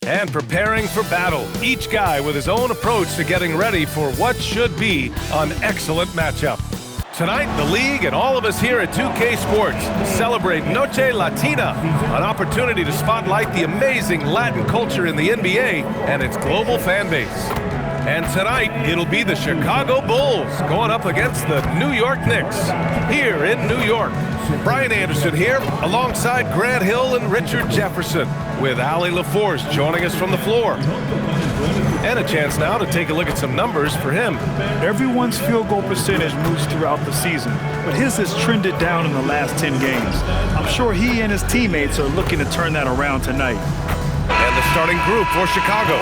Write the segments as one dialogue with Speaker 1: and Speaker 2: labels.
Speaker 1: and preparing for battle. Each guy with his own approach to getting ready for what should be an excellent matchup. Tonight, the league and all of us here at 2K Sports celebrate Noche Latina, an opportunity to spotlight the amazing Latin culture in the NBA and its global fan base. And tonight, it'll be the Chicago Bulls going up against the New York Knicks here in New York. Brian Anderson here alongside Grant Hill and Richard Jefferson, with Allie LaForce joining us from the floor. And a chance now to take a look at some numbers for him.
Speaker 2: Everyone's field goal percentage moves throughout the season, but his has trended down in the last 10 games. I'm sure he and his teammates are looking to turn that around tonight.
Speaker 1: And the starting group for Chicago.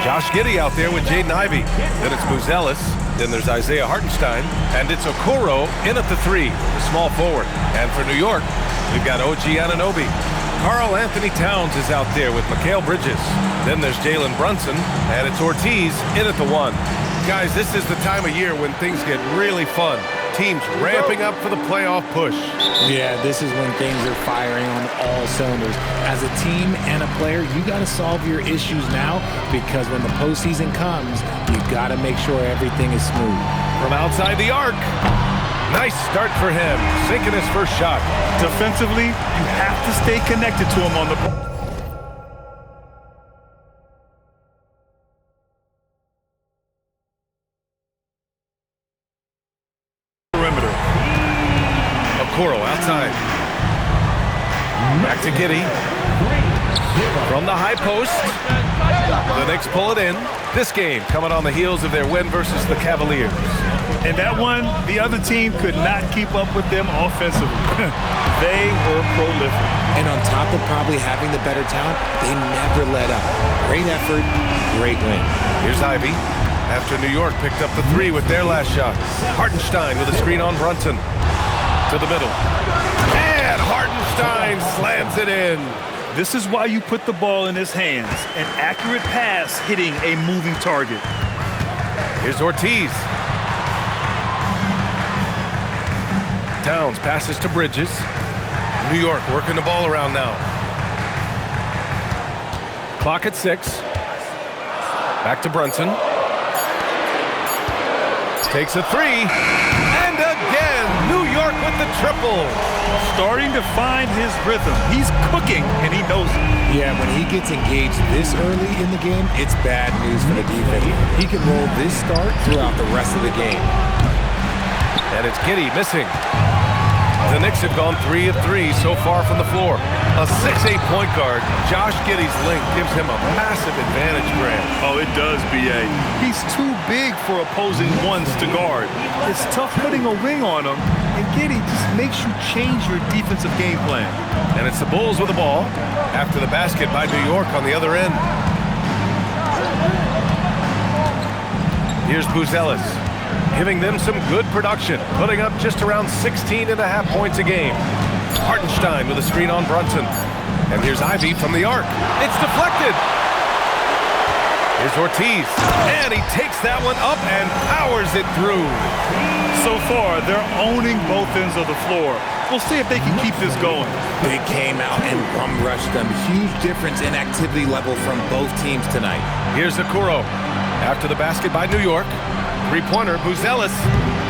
Speaker 1: Josh Giddey out there with Jaden Ivey. Then it's Buzelis. Then there's Isaiah Hartenstein. And it's Okoro in at the 3, the small forward. And for New York, we've got OG Anunoby. Karl Anthony Towns is out there with Mikal Bridges. Then there's Jalen Brunson, and it's Ortiz in at the 1. Guys, this is the time of year when things get really fun. Teams ramping up for the playoff push.
Speaker 3: Yeah, this is when things are firing on all cylinders. As a team and a player, you got to solve your issues now, because when the postseason comes, you got to make sure everything is smooth.
Speaker 1: From outside the arc. Nice start for him, sinking his first shot.
Speaker 2: Defensively, you have to stay connected to him on the ball. Perimeter.
Speaker 1: Okoro outside. Back to Giddey. From the high post. The Knicks pull it in. This game coming on the heels of their win versus the Cavaliers.
Speaker 2: And that one, the other team could not keep up with them offensively. They were prolific.
Speaker 3: And on top of probably having the better talent, they never let up. Great effort, great win.
Speaker 1: Here's Ivey. After New York picked up the 3 with their last shot. Hartenstein with a screen on Brunson. To the middle. And Hartenstein slams it in.
Speaker 2: This is why you put the ball in his hands. An accurate pass hitting a moving target.
Speaker 1: Here's Ortiz. Towns passes to Bridges. New York working the ball around now. Clock at 6. Back to Brunson. Takes a 3. And again, New York with the triple.
Speaker 2: Starting to find his rhythm. He's cooking, and he knows it.
Speaker 3: Yeah, when he gets engaged this early in the game, it's bad news for the defense. He can roll this start throughout the rest of the game.
Speaker 1: And it's Giddey missing. The Knicks have gone 3 of 3 so far from the floor. A 6'8" point guard, Josh Giddey's length gives him a massive advantage, Grant.
Speaker 2: Oh, it does, B.A. He's too big for opposing ones to guard. It's tough putting a wing on him, and Giddey just makes you change your defensive game plan.
Speaker 1: And it's the Bulls with the ball after the basket by New York on the other end. Here's Buzelis, giving them some good production, putting up just around 16.5 points a game. Hartenstein with a screen on Brunson. And here's Ivey from the arc. It's deflected. Here's Ortiz. And he takes that one up and powers it through.
Speaker 2: So far, they're owning both ends of the floor. We'll see if they can keep this going.
Speaker 3: They came out and bum-rushed them. Huge difference in activity level from both teams tonight.
Speaker 1: Here's Okoro. After the basket by New York. Three-pointer, Buzelis.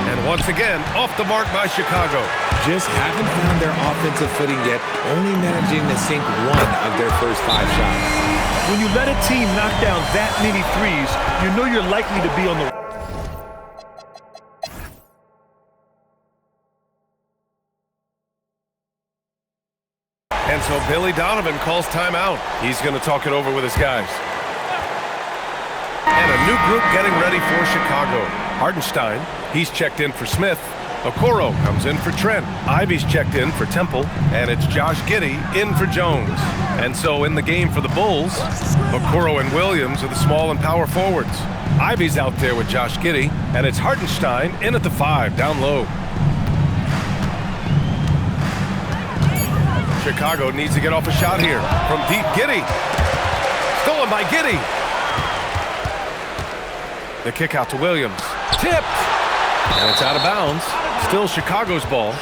Speaker 1: And once again, off the mark by Chicago.
Speaker 3: Just haven't found their offensive footing yet, only managing to sink 1 of their first 5 shots.
Speaker 2: When you let a team knock down that many threes, you know you're likely to be on the...
Speaker 1: And so Billy Donovan calls timeout. He's going to talk it over with his guys. And a new group getting ready for Chicago. Hartenstein, he's checked in for Smith. Okoro comes in for Trent. Ivey's checked in for Temple. And it's Josh Giddey in for Jones. And so in the game for the Bulls, Okoro and Williams are the small and power forwards. Ivey's out there with Josh Giddey. And it's Hartenstein in at the 5, down low. Chicago needs to get off a shot here. From deep, Giddey. Stolen by Giddey. The kick out to Williams. Tipped. And it's out of bounds. Still Chicago's ball.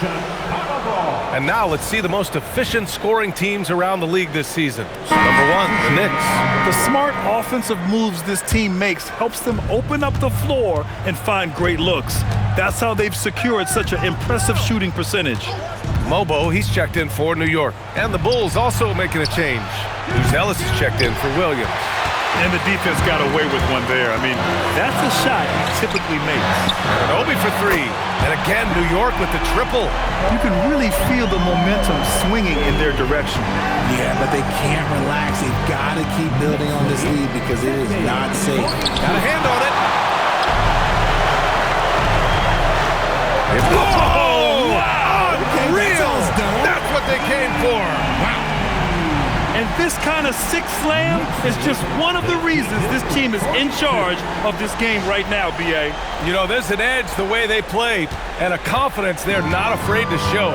Speaker 1: And now let's see the most efficient scoring teams around the league this season. Number 1, the Knicks.
Speaker 2: The smart offensive moves this team makes helps them open up the floor and find great looks. That's how they've secured such an impressive shooting percentage.
Speaker 1: Mobo, he's checked in for New York. And the Bulls also making a change. Luz Ellis is checked in for Williams.
Speaker 2: And the defense got away with one there. I mean, that's a shot he typically makes.
Speaker 1: Obi for three. And again, New York with the triple.
Speaker 2: You can really feel the momentum swinging in their direction.
Speaker 3: Yeah, but they can't relax. They've got to keep building on this lead because it is not safe.
Speaker 1: Got a hand on it.
Speaker 3: Oh, wow.
Speaker 1: Unreal. That's what they came for.
Speaker 3: Wow.
Speaker 2: And this kind of six slam is just one of the reasons this team is in charge of this game right now, B.A.
Speaker 1: You know, there's an edge the way they play and a confidence they're not afraid to show.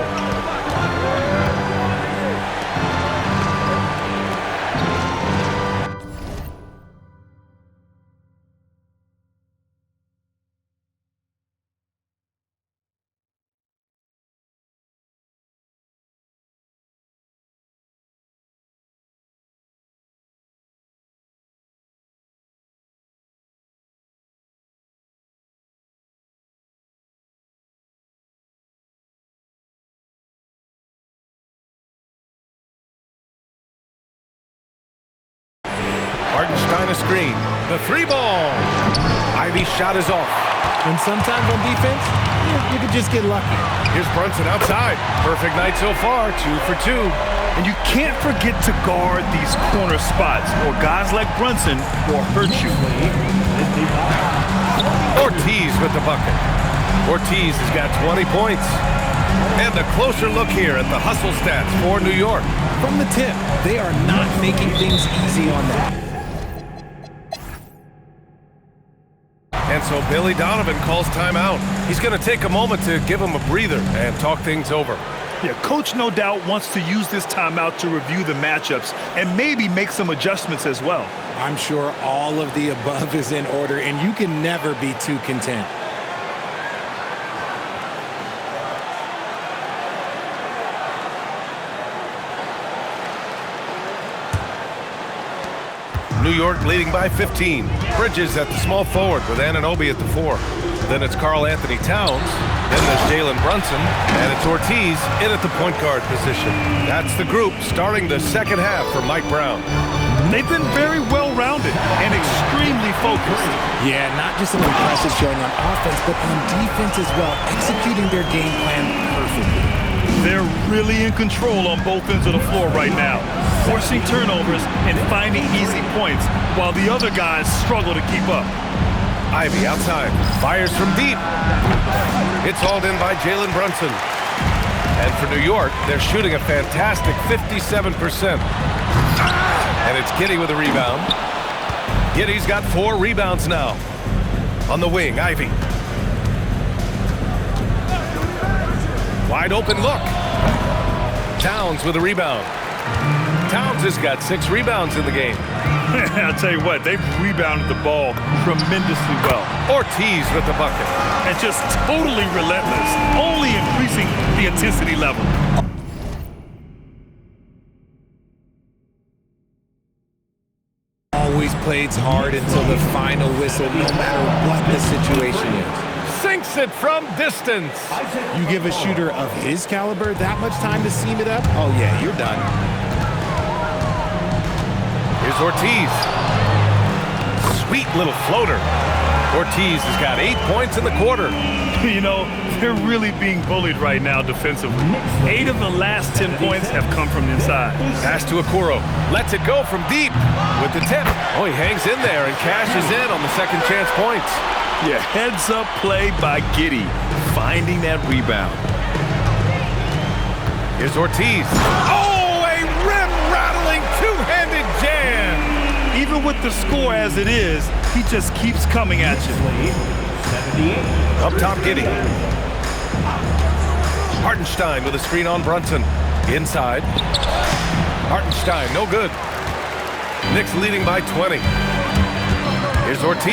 Speaker 1: Hartenstein a screen. The three ball. Ivy's shot is off.
Speaker 3: And sometimes on defense, you could just get lucky.
Speaker 1: Here's Brunson outside. Perfect night so far, 2 for 2.
Speaker 2: And you can't forget to guard these corner spots, or guys like Brunson will hurt you.
Speaker 1: Ortiz with the bucket. Ortiz has got 20 points. And a closer look here at the hustle stats for New York.
Speaker 3: From the tip, they are not making things easy on them.
Speaker 1: And so Billy Donovan calls timeout. He's going to take a moment to give him a breather and talk things over.
Speaker 2: Yeah, Coach no doubt wants to use this timeout to review the matchups and maybe make some adjustments as well.
Speaker 3: I'm sure all of the above is in order, and you can never be too content.
Speaker 1: New York leading by 15. Bridges at the small forward with Anunoby at the 4. Then it's Karl Anthony Towns. Then there's Jalen Brunson. And it's Ortiz in at the point guard position. That's the group starting the second half for Mike Brown.
Speaker 2: They've been very well-rounded and extremely focused.
Speaker 3: Yeah, not just an impressive showing on offense, but on defense as well, executing their game plan perfectly.
Speaker 2: They're really in control on both ends of the floor right now, forcing turnovers and finding easy points while the other guys struggle to keep up.
Speaker 1: Ivy outside, fires from deep. It's hauled in by Jalen Brunson. And for New York, they're shooting a fantastic 57%. And it's Giddey with a rebound. Giddey's got 4 rebounds now. On the wing, Ivy. Wide open look. Towns with a rebound. Towns has got 6 rebounds in the game.
Speaker 2: I'll tell you what, they've rebounded the ball tremendously well.
Speaker 1: Ortiz with the bucket.
Speaker 2: And just totally relentless, only increasing the intensity level.
Speaker 3: Always plays hard until the final whistle, no matter what the situation is.
Speaker 1: Sinks it from distance.
Speaker 3: You give a shooter of his caliber that much time to seam it up? Oh, yeah, you're done.
Speaker 1: Here's Ortiz. Sweet little floater. Ortiz has got 8 points in the quarter.
Speaker 2: You know, they're really being bullied right now defensively. 8 of the last 10 points have come from inside.
Speaker 1: Pass to Okoro. Lets it go from deep with the tip. Oh, he hangs in there and cashes in on the second chance points.
Speaker 2: Yeah, heads-up play by Giddey, finding that rebound.
Speaker 1: Here's Ortiz. Oh, a rim-rattling two-handed jam.
Speaker 2: Even with the score as it is, he just keeps coming at you.
Speaker 1: Up top, Giddey. Hartenstein with a screen on Brunson. Inside. Hartenstein, no good. Knicks leading by 20. Here's Ortiz,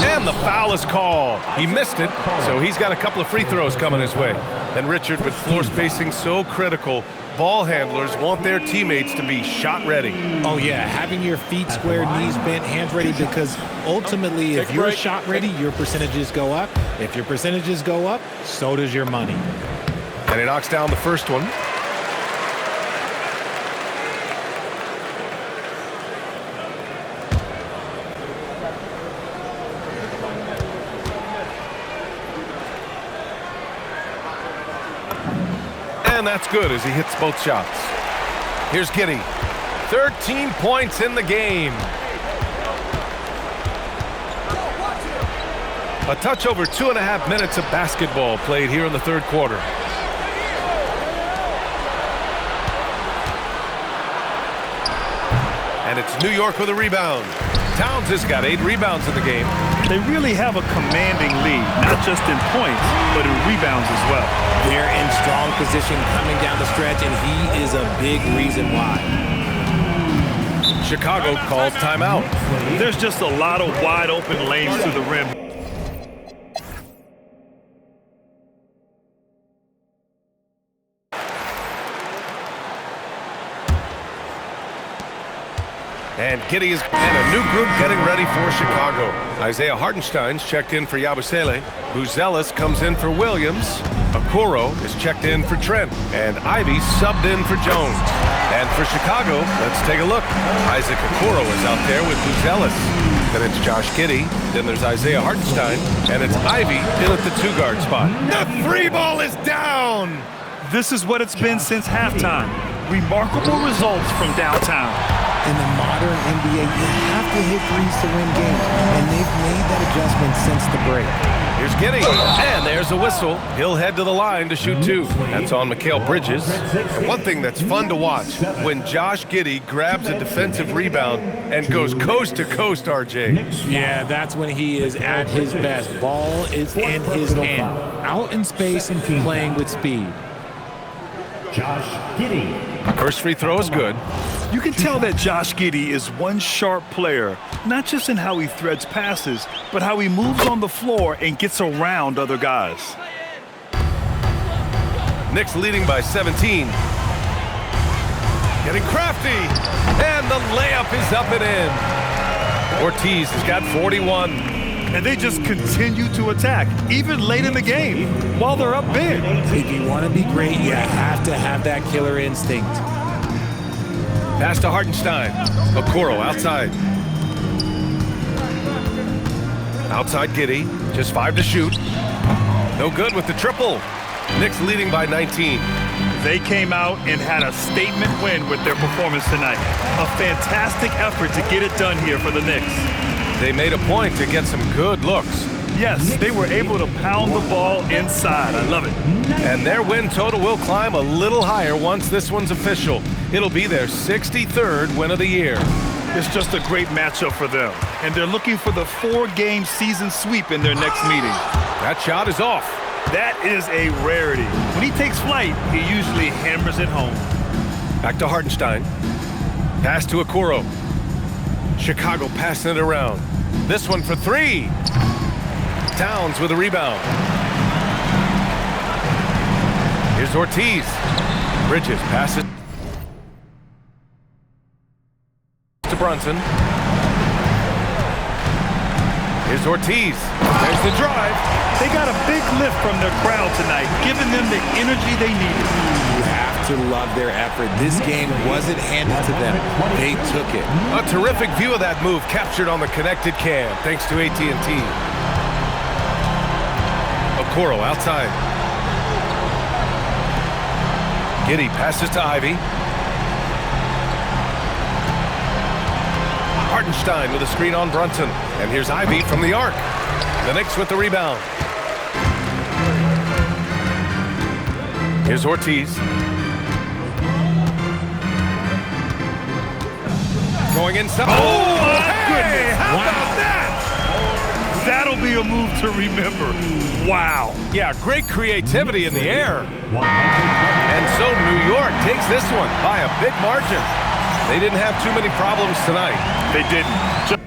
Speaker 1: and the foul is called. He missed it, so he's got a couple of free throws coming his way. And Richard, with floor spacing so critical, ball handlers want their teammates to be shot ready.
Speaker 3: Oh, yeah, having your feet squared, knees bent, hands ready, because ultimately, if you're shot ready, your percentages go up. If your percentages go up, so does your money.
Speaker 1: And he knocks down the first one. And that's good as he hits both shots. Here's Giddey. 13 points in the game. A touch over 2.5 minutes of basketball played here in the third quarter. And it's New York with a rebound. Towns has got 8 rebounds in the game.
Speaker 2: They really have a commanding lead, not just in points, but in rebounds as well.
Speaker 3: They're in strong position coming down the stretch, and he is a big reason why.
Speaker 1: Chicago calls timeout.
Speaker 2: There's just a lot of wide open lanes to the rim.
Speaker 1: And Giddey is and a new group getting ready for Chicago. Isaiah Hartenstein's checked in for Yabusele. Buzelis comes in for Williams. Okoro is checked in for Trent. And Ivy subbed in for Jones. And for Chicago, let's take a look. Isaac Okoro is out there with Buzelis. Then it's Josh Giddey. Then there's Isaiah Hartenstein. And it's Ivy in at the 2-guard spot. The free ball is down!
Speaker 2: This is what it's been since halftime. Remarkable results from downtown.
Speaker 3: In the modern NBA, you have to hit threes to win games, and they've made that adjustment since the break.
Speaker 1: Here's Giddey, and there's a whistle. He'll head to the line to shoot 2. That's on Mikal Bridges. One thing that's fun to watch, when Josh Giddey grabs a defensive rebound and goes coast to coast, RJ.
Speaker 3: Yeah, that's when he is at his best. Ball is in his hand, out in space and playing with speed.
Speaker 4: Josh Giddey.
Speaker 1: First free throw is good.
Speaker 2: You can tell that Josh Giddey is one sharp player, not just in how he threads passes, but how he moves on the floor and gets around other guys.
Speaker 1: Knicks leading by 17. Getting crafty, and the layup is up and in. Ortiz has got 41.
Speaker 2: And they just continue to attack, even late in the game, while they're up big.
Speaker 3: If you want to be great, you have to have that killer instinct.
Speaker 1: Pass to Hartenstein. Okoro outside. Outside Giddey. Just 5 to shoot. No good with the triple. Knicks leading by 19.
Speaker 2: They came out and had a statement win with their performance tonight. A fantastic effort to get it done here for the Knicks.
Speaker 1: They made a point to get some good looks.
Speaker 2: Yes, they were able to pound the ball inside. I love it.
Speaker 1: And their win total will climb a little higher once this one's official. It'll be their 63rd win of the year.
Speaker 2: It's just a great matchup for them. And they're looking for the 4-game season sweep in their next meeting.
Speaker 1: That shot is off.
Speaker 2: That is a rarity. When he takes flight, he usually hammers it home.
Speaker 1: Back to Hartenstein. Pass to Okoro. Chicago passing it around. This one for 3. Towns with a rebound. Here's Ortiz. Bridges passes to Brunson. Here's Ortiz. There's the drive.
Speaker 2: They got a big lift from their crowd tonight, giving them the energy they needed.
Speaker 3: You have to love their effort. This game wasn't handed to them. They took it.
Speaker 1: A terrific view of that move captured on the connected cam, thanks to AT&T. Okoro outside. Giddey passes to Ivy. Hartenstein with a screen on Brunson. And here's Ivy from the arc. The Knicks with the rebound. Here's Ortiz. Going inside.
Speaker 2: Oh, my goodness.
Speaker 1: How about that?
Speaker 2: That'll be a move to remember. Wow.
Speaker 1: Yeah, great creativity in the air. And so New York takes this one by a big margin. They didn't have too many problems tonight.
Speaker 2: They didn't.